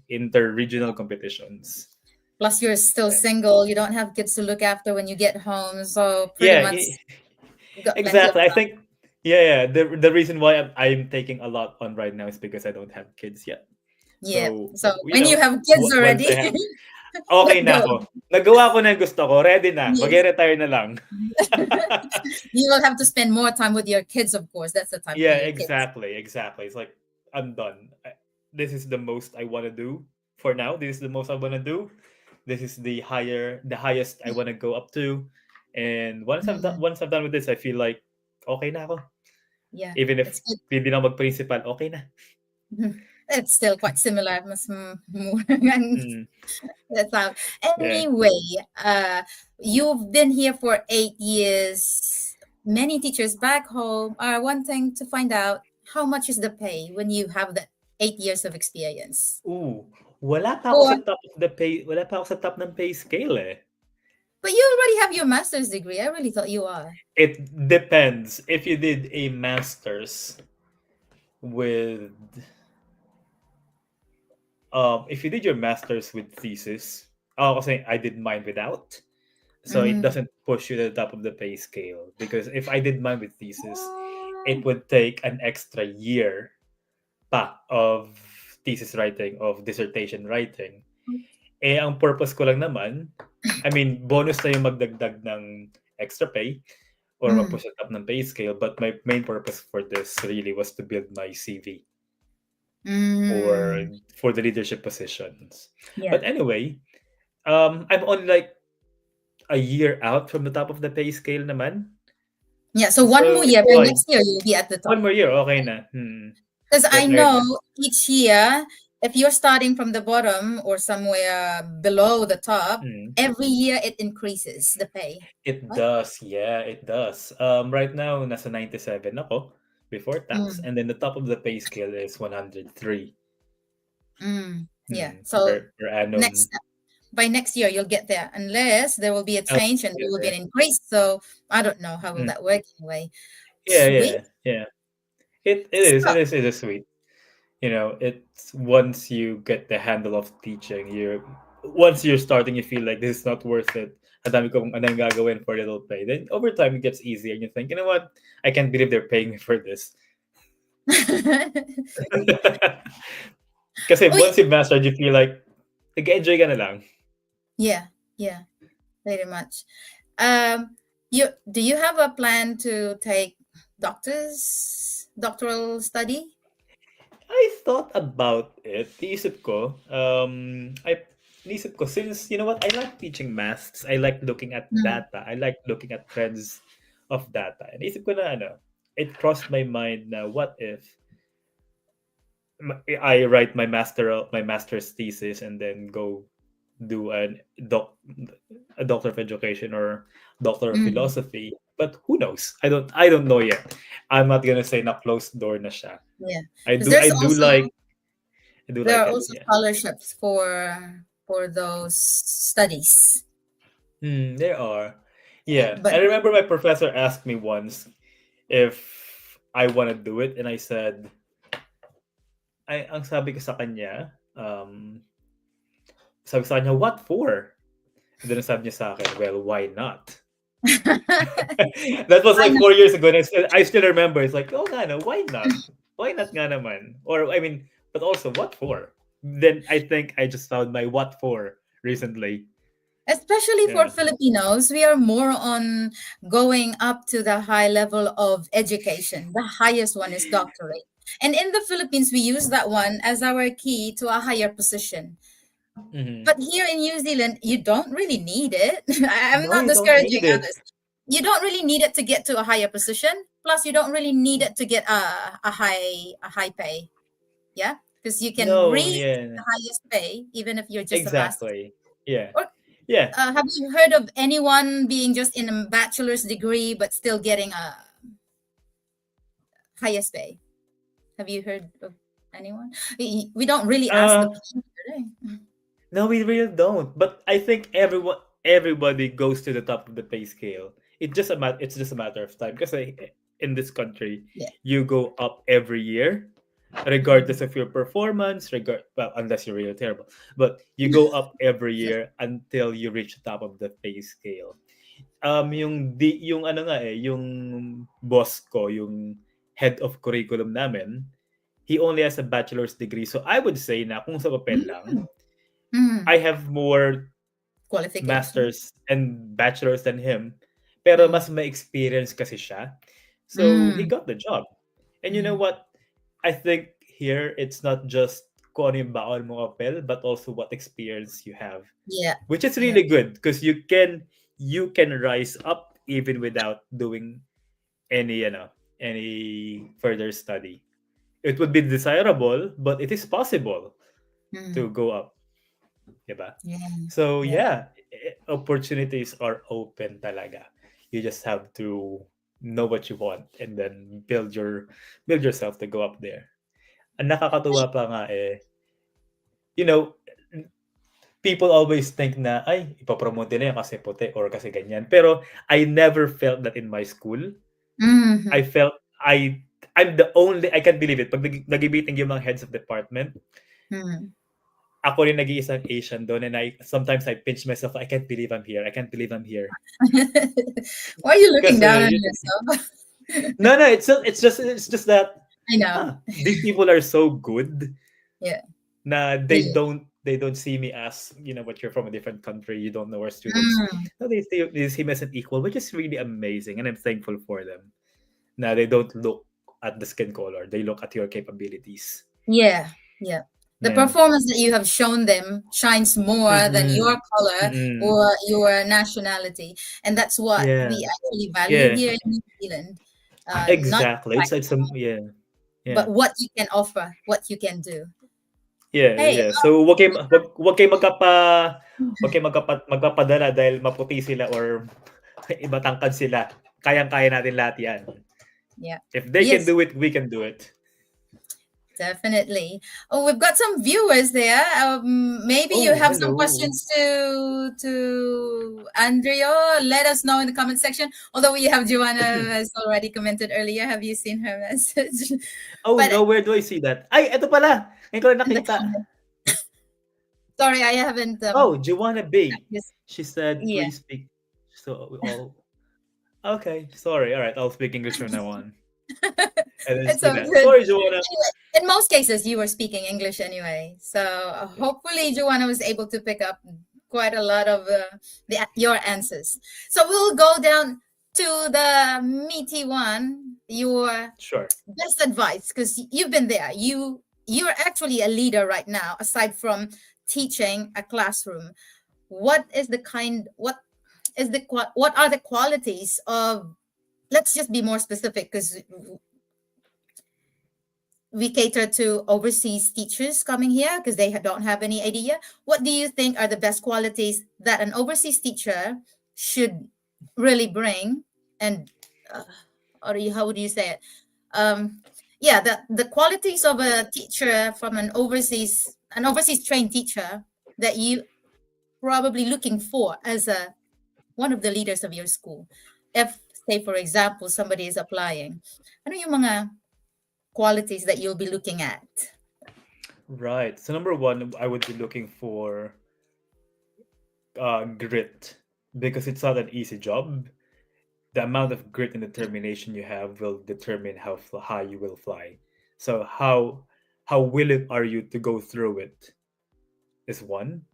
inter-regional competitions. Plus, you're still Yeah, single. You don't have kids to look after when you get home. So pretty yeah, much you got plenty of exactly. I time. think the reason why I'm taking a lot on right now is because I don't have kids yet. Yeah. So So when you have kids once already, I have, okay let na go. ako. Nagawa ko na yung gusto ko. Ready na. Yes. Mag-retire na lang. You will have to spend more time with your kids, of course. That's the time for Yeah, your kids. exactly. It's like, I'm done. This is the most I want to do for now. This is the most I want to do. This is the highest I want to go up to. And Mm, once I've done with this, I feel like, okay na ako. yeah, Even if it's good. hindi na mag-principal, okay na. It's still quite similar. Mas more. Mm, That's how. yeah. Anyway, you've been here for 8 years. Many teachers back home are wanting to find out how much is the pay when you have the 8 years of experience. Ooh. Or Wala pa ako sa top ng pay scale eh. but you already have your master's degree. I really thought you are. It depends. If you did a master's with if you did your master's with thesis, I was saying I did mine without. So it Mm. doesn't push you to the top of the pay scale. Because if I did mine with thesis, Oh. it would take an extra year pa of thesis writing, of dissertation writing. Eh, ang purpose ko lang naman, I mean, bonus na yung magdagdag ng extra pay or Mm. mag-push it up ng pay scale, but my main purpose for this really was to build my CV Mm. for the leadership positions. Yeah. But anyway, I'm only like a year out from the top of the pay scale naman. Yeah. So one So more it's year, by fine. next year you'll be at the One top. more year, okay na. Because I Get married know na. each year, if you're starting from the bottom or somewhere below the top, Mm. every year it increases the pay. It What? does, yeah, it does. Right now, nasa 97 ako before tax, Mm. and then the top of the pay scale is 103 Mm. Yeah. So per annum. next by next year you'll get there unless there will be a Oh, change and there yeah, will be there. an increase. So I don't know how will Mm. that work anyway. Yeah, Sweet. yeah, yeah. It So is, it is sweet. You know, it's once you get the handle of teaching, once you're starting, you feel like this is not worth it. Ang dami kong anong gagawin for little pay. Then over time, it gets easier, and you think, you know what? I can't believe they're paying me for this. Kasi oh once you've mastered, you feel like, nag-enjoy ka na lang. yeah, yeah, very much. You do you have a plan to take doctoral study? I thought about it. Naisip ko, since, you know what, I like teaching maths. I like looking at Mm, data. I like looking at trends of data. And naisip ko na, it crossed my mind na what if I write my master's thesis and then go do a doctor of education or doctor of mm, philosophy. But who knows? I don't know yet. I'm not gonna say na closed door na siya. yeah, I because do I do like I do there like are it. also Yeah. scholarships for those studies. There are. Yeah, Yeah. but I remember my professor asked me once if I want to do it, and I said, ang sabi ko sa kanya, what for? And then sabi niya sa akin, well, why not? That was why like not? 4 years ago, and I still remember. It's like, oh, nga, no, why not? Why not nga naman? Or, I mean, but also, what for? Then I think I just found my what for recently. Especially for Yeah. Filipinos, we are more on going up to the high level of education. The highest one is doctorate. And in the Philippines, we use that one as our key to a higher position. Hmm. But here in New Zealand, you don't really need it. I'm No, not you don't discouraging need it. others. You don't really need it to get to a higher position. Plus, you don't really need it to get a high pay. Yeah, because you can No, reach yeah, the highest pay even if you're just a master. exactly. Yeah, Or yeah. have you heard of anyone being just in a bachelor's degree but still getting a highest pay? Have you heard of anyone? We don't really ask the Um, people today. no, we really don't. But I think everybody goes to the top of the pay scale. It's just a matter of time. Because in this country, Yeah. you go up every year, regardless Mm. of your performance. Well, unless you're really terrible, but you go up every year until you reach the top of the pay scale. Yung ano nga yung boss ko, yung head of curriculum namin, he only has a bachelor's degree. So I would say na kung sa papel lang, Mm. Mm. I have more Qualification. masters and bachelors than him. Pero Mm. mas may experience kasi siya. So he Mm. got the job. And you know Mm. what? I think here it's not just kung ano yung baon mo papel, but also what experience you have. Yeah. Which is Yeah. really good because you can rise up even without doing any further study. It would be desirable, but it is possible to Mm. go up, diba? Yeah. So Yeah. yeah, opportunities are open talaga. You just have to know what you want and then build yourself to go up there. Ang nakakatuwa pa nga you know, people always think na, ay, ipapromote nila yan kasi puti or kasi ganyan. Pero I never felt that in my school. I Mhm. felt, I'm the only, I can't believe it. Pag nag-meeting yung mga heads of department, Mhm. ako rin nag-iisang Asian doon, and sometimes I pinch myself, I can't believe I'm here. I can't believe I'm here. Why are you looking down on Kasi, yourself? no, it's just that, I know. these people are so good Yeah. na Really. they don't see me as, what, you're from a different country, you don't know our students. Mm. No, they see me as an equal, which is really amazing, and I'm thankful for them. Na they don't look at the skin color, they look at your capabilities. Yeah. Yeah. The Yeah. performance that you have shown them shines more than your Mm-mm. color Mm-mm. or your nationality. And that's what Yeah. we actually value Yeah. here in New Zealand. Not Exactly. like, Yeah. Yeah. but what you can offer, what you can do. Yeah, Hey, yeah. So wag kayo magpapadala dahil maputi sila or iba tangkad sila. Kayang-kaya natin lahat 'yan. yeah. If they can Yes, do it, we can do it. definitely. Oh, we've got some viewers there. Maybe you Oh, have some hello. questions to Andrea. Let us know in the comment section. Although we have Joanna has already commented earlier. Have you seen her message? Oh But no, where do I see that? Ay, eto pala. Ngayon ko lang in the nakita. comment, sorry, I haven't. Oh, Joanna B. Yes, She said, yeah, please speak. So we all. Okay, sorry. All right, I'll speak English from now on. I didn't it's see so that. good. Sorry, Joanna. Anyway, in most cases, you were speaking English anyway. So hopefully, Joanna was able to pick up quite a lot of your answers. So we'll go down to the meaty one. Your Sure. best advice, because you've been there. You're actually a leader right now. Aside from teaching a classroom, what are the qualities of? Let's just be more specific, because we cater to overseas teachers coming here because they don't have any idea. What do you think are the best qualities that an overseas teacher should really bring? And how would you say it? Um, yeah, the qualities of a teacher from an overseas trained teacher that you probably looking for as a one of the leaders of your school. If, say, for example, somebody is applying, ano yung mga qualities that you'll be looking at? Right. So number one, I would be looking for grit, because it's not an easy job. The amount of grit and determination you have will determine how high you will fly. So how willing are you to go through it is one.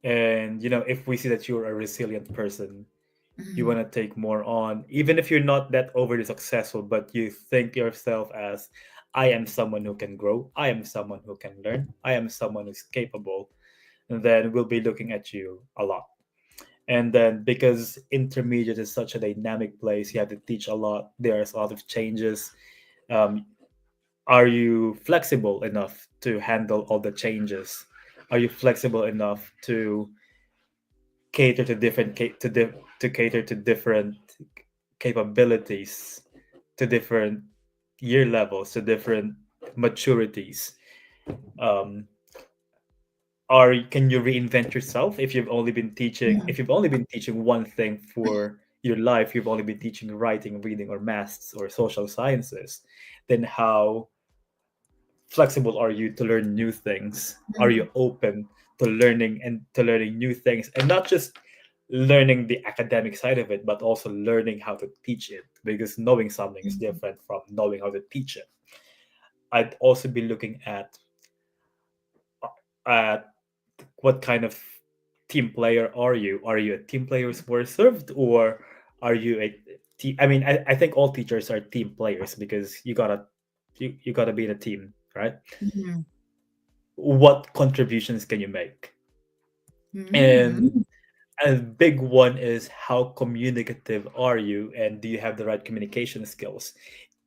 And if we see that you're a resilient person, you want Mhm. to take more on, even if you're not that overly successful, but you think yourself as, I am someone who can grow, I am someone who can learn, I am someone who's capable, then we'll be looking at you a lot. And then, because intermediate is such a dynamic place, you have to teach a lot, there's a lot of changes. um, are you flexible enough to handle all the changes? Are you flexible enough to cater to different to cater to different capabilities, to different year levels, to different maturities? um, or can you reinvent yourself? If you've only been teaching one thing for your life, you've only been teaching writing, reading, or maths or social sciences, then how flexible are you to learn new things? Are you Mhm. open to learning new things, and not just learning the academic side of it, but also learning how to teach it, because knowing something is Mhm. different from knowing how to teach it. I'd also be looking at what kind of team player are you? Are you a team player who's more served, or are you a team? I mean, I think all teachers are team players, because you gotta be in a team, right? Mhm. What contributions can you make? And Mhm. a big one is, how communicative are you, and do you have the right communication skills?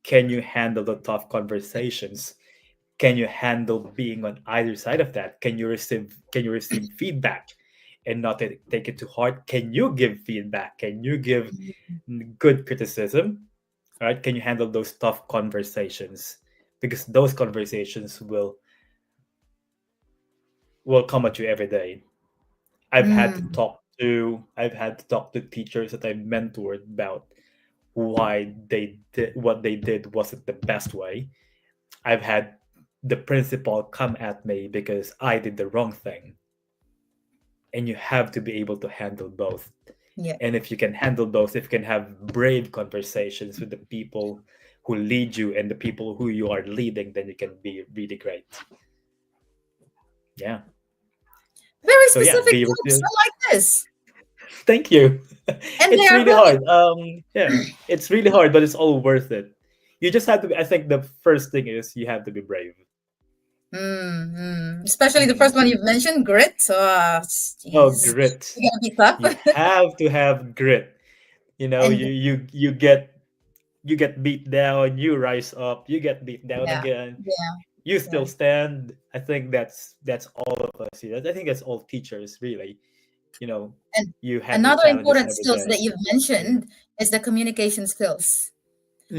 Can you handle the tough conversations? Can you handle being on either side of that? Can you receive feedback and not take it to heart? Can you give feedback? Can you give good criticism? Right? Can you handle those tough conversations? Because those conversations will come at you every day. I've had to Mm, talk to I've had to talk to teachers that I've mentored about why they did what they did wasn't the best way. I've had the principal come at me because I did the wrong thing. And you have to be able to handle both. yeah. And if you can handle both, if you can have brave conversations with the people who lead you and the people who you are leading, then you can be really great. Yeah. Very So yeah, specific be tips. resilient. I like this. Thank you. And they It's are really really hard. Yeah, it's really hard, but it's all worth it. You just have to be, I think the first thing is you have to be brave. especially the Mm. first one you've mentioned, grit. Oh, Jeez, grit. you're gonna You be tough. have to have grit. And You get beat down, you rise up, you get beat down yeah, again, yeah, you yeah. still stand. I think that's all of us here. I think that's all teachers really. You know, And you handle another challenges important every skills day. that you've Mm. mentioned is the communication skills.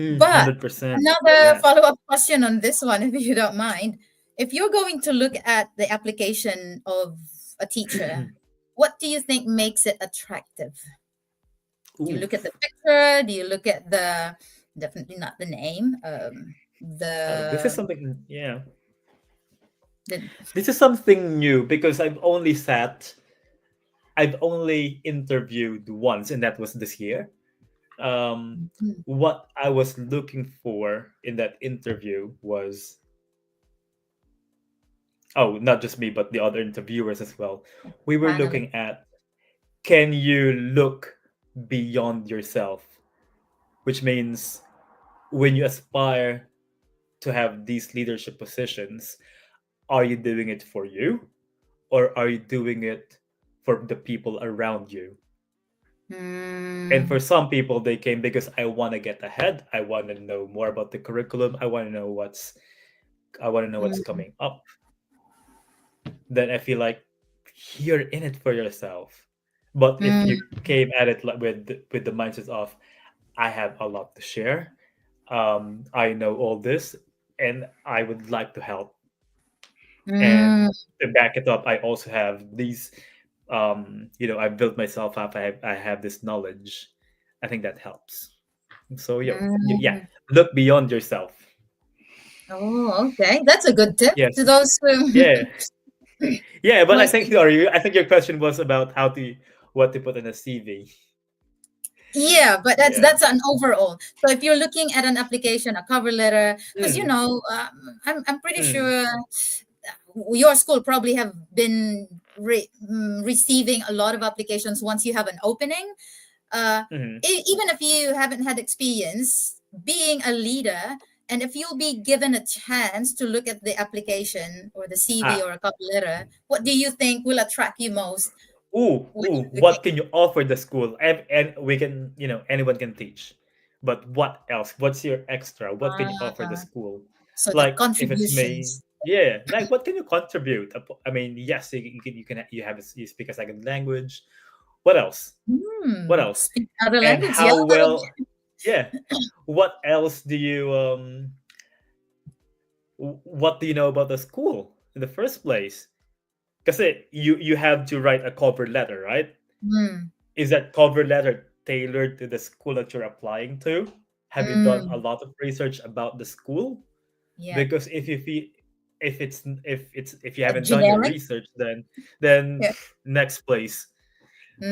But 100%. another Yeah. follow-up question on this one, if you don't mind. If you're going to look at the application of a teacher, what do you think makes it attractive? Do you Ooh. look at the picture? Do you look at the, definitely not the name, Oh, this is the something. Yeah, the this is something new because I've only interviewed once, and that was this year. Um, Mhm. what I was looking for in that interview was, oh, not just me, but the other interviewers as well. We were Panel. looking at, can you look beyond yourself? Which means when you aspire to have these leadership positions, are you doing it for you or are you doing it for the people around you? And for Mm, some people, they came because I want to get ahead. I want to know more about the curriculum. I want to know what's mm, coming up. Then I feel like you're in it for yourself. But if mm, you came at it with the mindset of I have a lot to share, I know all this, and I would like to help. mm, And to back it up, I also have these. I built myself up. I have this knowledge. I think that helps. So yeah, mm. look beyond yourself. Oh, okay. That's a good tip Yes, to those who yeah, yeah. But most. I think your question was about how to what to put in a CV. Yeah, but Yeah. that's an overall. So if you're looking at an application, a cover letter, because Mm, I'm pretty mm, sure your school probably have been receiving a lot of applications once you have an opening. mm. Even if you haven't had experience being a leader, and if you'll be given a chance to look at the application or the CV Ah, or a cover letter, what do you think will attract you most when ooh. you're looking? What can you offer the school? And we can, anyone can teach. But what else? What's your extra? What can you offer the Uh, school? so the Like if it's me, contributions. yeah. Like what can you contribute? I mean, yes, you speak a second language. What else? What else? Speak other And language. Yeah, how that would well? Yeah. What else do you What do you know about the school in the first place? Because you have to write a cover letter, right? mm, Is that cover letter tailored to the school that you're applying to? Have you done a mm, lot of research about the school? yeah. Because if you haven't done your Generic. research, then Yeah. next place,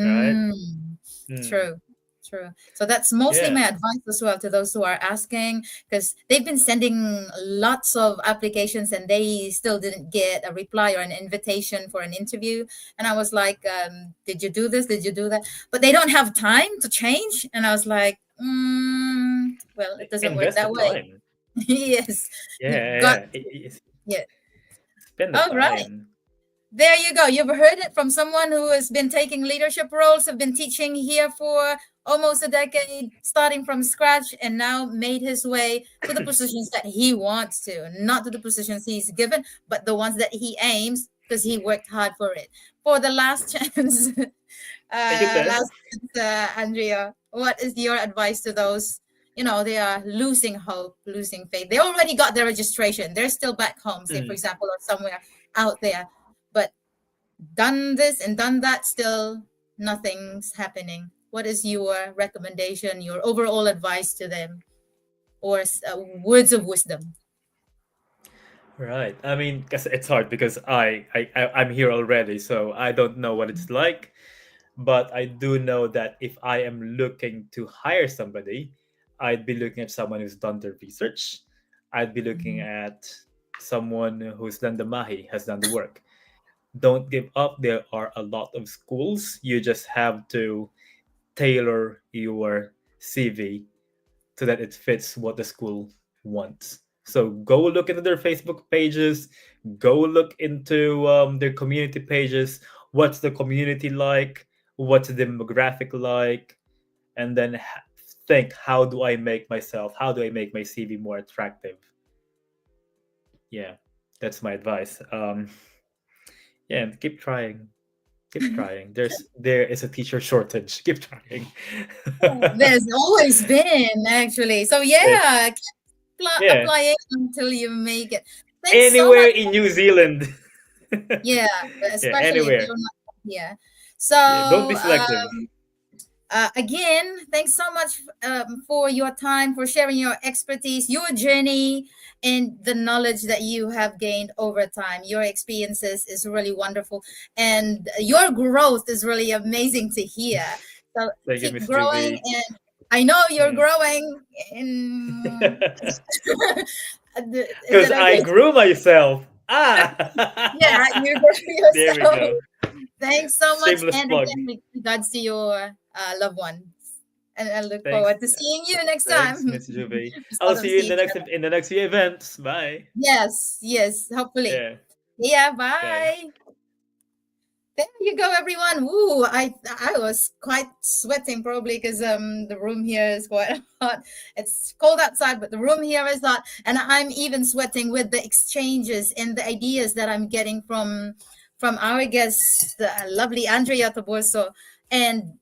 right? Mm, Hmm. true, true. So that's mostly Yeah. my advice as well to those who are asking, because they've been sending lots of applications and they still didn't get a reply or an invitation for an interview. And I was like, did you do this? Did you do that? But they don't have time to change. And I was like, well, it doesn't work Invest the that way. time. Yes, Yeah, you've yeah, got, yeah. yeah. Spend the All right. time. There you go. You've heard it from someone who has been taking leadership roles, have been teaching here for almost a decade, starting from scratch, and now made his way to the positions that he wants to, not to the positions he's given, but the ones that he aims because he worked hard for it. For the last chance, Thank you, Ted. last chance, Andrea, what is your advice to those? They are losing hope, losing faith. They already got their registration. They're still back home, say, for Mm, example, or somewhere out there, but done this and done that, still nothing's happening. What is your recommendation, your overall advice to them, or words of wisdom? Right. I mean, 'cause it's hard because I'm here already, so I don't know what it's like. But I do know that if I am looking to hire somebody, I'd be looking at someone who's done the research. I'd be looking Mhm. at someone who's done the mahi, has done the work. Don't give up. There are a lot of schools. You just have to tailor your CV so that it fits what the school wants. So go look into their Facebook pages, go look into their community pages. What's the community like? What's the demographic like? And then think, how do I make my CV more attractive? Yeah, that's my advice. Yeah, and keep trying. Keep trying. There is a teacher shortage. Keep trying. There's always been, actually. So Eh, yeah, keep yeah, applying until you make it. Thanks so anywhere much. in New Zealand. Yeah, Yeah, especially if anywhere. you're not here. So Yeah, don't be selective. again, thanks so much for your time, for sharing your expertise, your journey, and the knowledge that you have gained over time. Your experiences is really wonderful, and your growth is really amazing to hear. So Thank you, keep Miss growing, Juby. and I know you're Yeah. growing. In is Because it I okay? grew myself. Yeah, Ah! you grow There we yourself. go. Thanks so much. Shameless And plug. again, regards to your loved ones. And I look Thanks. forward to seeing you next Thanks, time. Miss Juby. We I'll seldom see you see each other. in the next few events. Bye. Yes, yes, hopefully. Yeah. Yeah, Okay. bye. There you go, everyone. Ooh, I was quite sweating probably because the room here is quite hot. It's cold outside, but the room here is hot, and I'm even sweating with the exchanges and the ideas that I'm getting from our guest, the lovely Andrea Taborso, and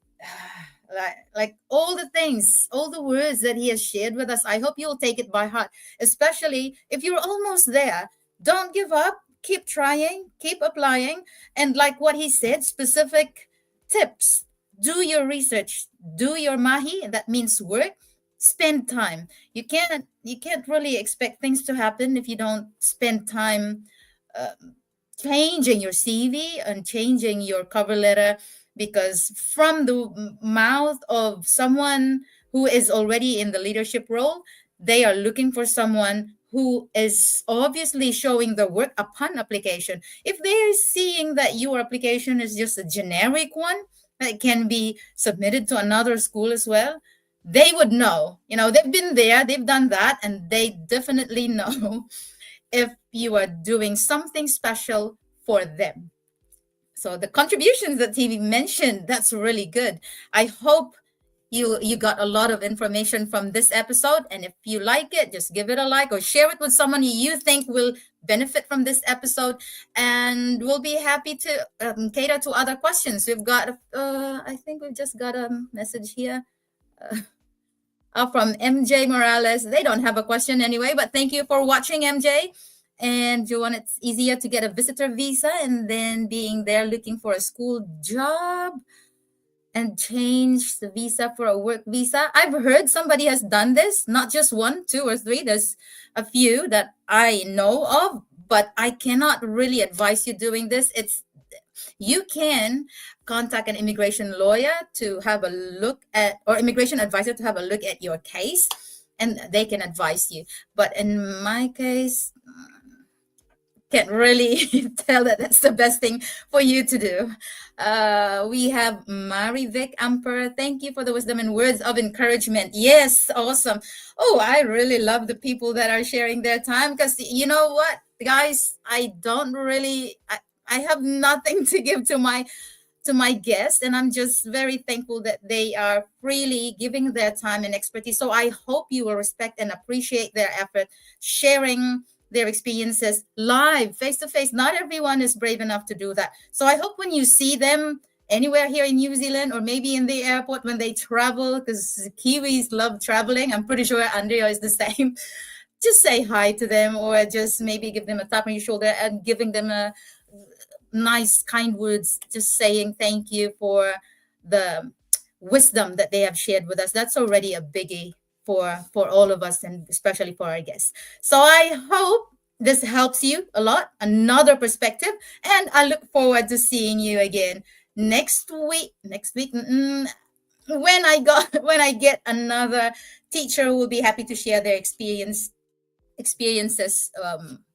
like all the things, all the words that he has shared with us. I hope you'll take it by heart, especially if you're almost there. Don't give up. Keep trying. Keep applying, and like what he said, specific tips. Do your research, do your mahi, that means work. Spend time. You can't really expect things to happen if you don't spend time uh, changing your CV and changing your cover letter, because from the mouth of someone who is already in the leadership role, they are looking for someone who is obviously showing the work upon application. If they're seeing that your application is just a generic one that can be submitted to another school as well, they would know. They've been there, they've done that, and they definitely know if you are doing something special for them. So the contributions that TV mentioned, that's really good. I hope you got a lot of information from this episode, and if you like it, just give it a like or share it with someone you think will benefit from this episode, and we'll be happy to cater to other questions. We've got I think we've just got a message here from MJ Morales. They don't have a question anyway, but thank you for watching, MJ. And Joanne, it's easier to get a visitor visa and then being there looking for a school job and change the visa for a work visa. I've heard somebody has done this, not just one, two, or three. There's a few that I know of, but I cannot really advise you doing this. You can contact an immigration lawyer to have a look at, or immigration advisor to have a look at your case, and they can advise you. But in my case, can't really tell that that's the best thing for you to do. We have Mari Vic Amper. Thank you for the wisdom and words of encouragement. Yes, awesome. Oh, I really love the people that are sharing their time, because you know what, guys, I have nothing to give to my guests, and I'm just very thankful that they are freely giving their time and expertise. So I hope you will respect and appreciate their effort, sharing their experiences live, face to face. Not everyone is brave enough to do that. So I hope when you see them anywhere here in New Zealand, or maybe in the airport when they travel, because Kiwis love traveling. I'm pretty sure Andrea is the same. Just say hi to them, or just maybe give them a tap on your shoulder and giving them nice, kind words, just saying thank you for the wisdom that they have shared with us. That's already a biggie for all of us, and especially for our guests. So I hope this helps you a lot, another perspective, and I look forward to seeing you again next week. When I got when I get another teacher who will be happy to share their experiences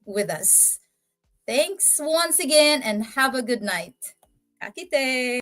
with us. Thanks once again and have a good night. Kakite.